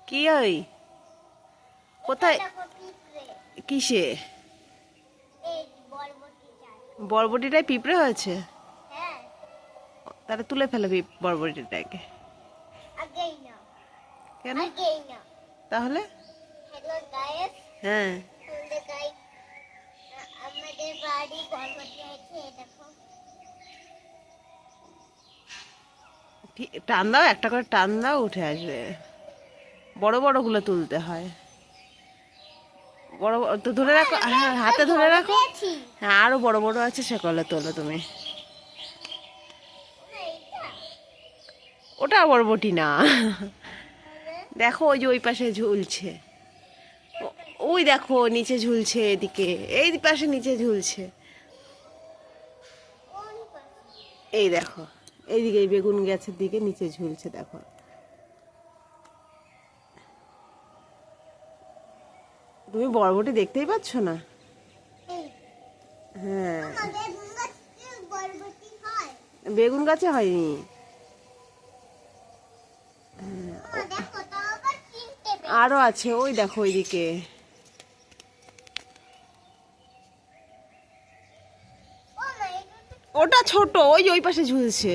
কি ওই কোথায় কিসে বরবটিটাই পিঁপড়ে হয়েছে? তাহলে তুলে ফেলে বরবটিটাকে। কেন তাহলে? হ্যাঁ আমাদের বাড়ি বরবটি আছে, দেখো। টান দাও, একটা করে টান দাও, উঠে আসবে। বড় বড় গুলো তুলতে হয়। বড় তো ধরে রাখো, হ্যাঁ হাতে ধরে রাখো। হ্যাঁ আরো বড় বড় আছে, সেগুলো তোলো তুমি। ওটা বরবটি না। দেখো ওই যে ওই পাশে ঝুলছে, ওই দেখো নিচে ঝুলছে, এদিকে এই পাশে নিচে ঝুলছে। এই দেখো এইদিকে, এই বেগুন গাছের দিকে নিচে ঝুলছে, দেখো। তুমি বরবটি দেখতেই পাচ্ছ না? হ্যাঁ বেগুন গাছে হয়নি। আরো আছে, ওই দেখো ওইদিকে। ওটা ছোট, ওই যে ওই পাশে ঝুলছে,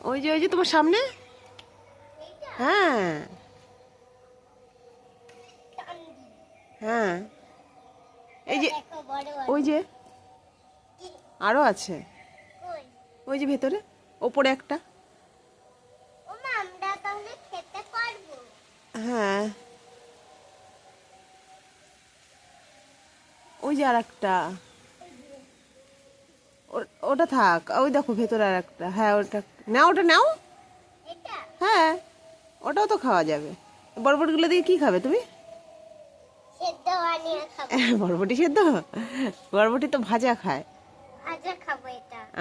ওই যে ওই যে তোমার সামনে। হ্যাঁ হ্যাঁ এই যে ওই যে আরো আছে, ওই যে ভেতরে ওপরে একটা। হ্যাঁ ওই যে আর একটা, ওটা থাক, ওই দেখো ভেতরে আর একটা। হ্যাঁ ওটা নাও, ওটা নাও। হ্যাঁ ওটাও তো খাওয়া যাবে। বরবটিগুলো দিয়ে কি খাবে তুমি? বরবটি সেদ্ধ? বরবটি তো ভাজা খায়।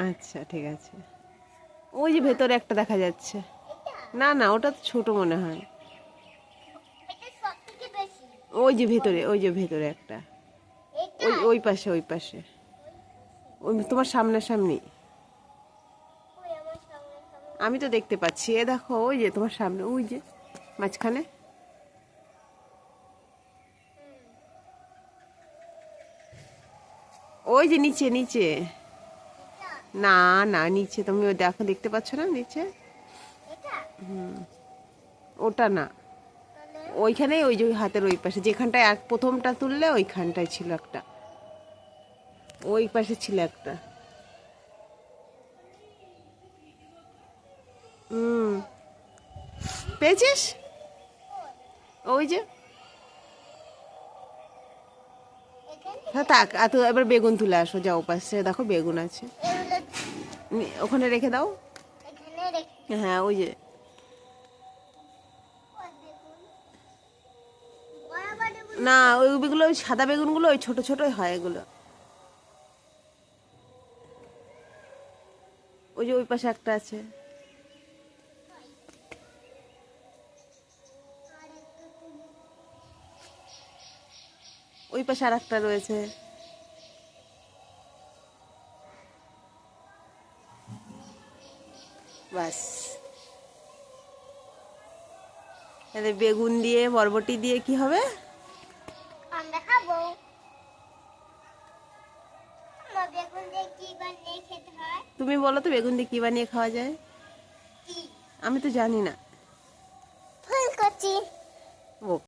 আচ্ছা ঠিক আছে। ওই যে ভেতরে একটা দেখা যাচ্ছে। না না ওটা তো ছোট মনে হয়। ওই যে ভেতরে, ওই যে ভেতরে একটা, ওই ওই পাশে, ওই পাশে, ওই তোমার সামনাসামনি। আমি তো দেখতে পাচ্ছি, এ দেখো ওই যে তোমার সামনে, ওই যে মাঝখানে। ওই যে নিচে নিচে। না না নিচে, তুমি ওই দেখো, দেখতে পাচ্ছ না নিচে? ওটা না, ওইখানেই, ওই যে হাতের ওই পাশে যেখানটায় এক প্রথমটা তুললে ওইখানটায় ছিল একটা, ওই পাশে ছিল একটা। পেয়েছিস? ওই যে। হ্যাঁ থাক, তো এবার বেগুন তুলে আসো, যাও পাশে দেখো বেগুন আছে, ওখানে রেখে দাও। হ্যাঁ ওই যে, না ওইগুলো, ওই সাদা বেগুনগুলো ওই ছোট ছোটই হয় এগুলো। ওই যে ওই পাশে একটা আছে। ওই পাশে আর একটা রয়েছে। বাস, এদের বেগুন দিয়ে বরবটি দিয়ে কি হবে? আমরা খাবো। বেগুন দিয়ে কি বানিয়ে খেতে হয়? তুমি বলো তো বেগুন দিয়ে কি বানিয়ে খাওয়া যায়? আমি তো জানি না। ফুলকপি। ও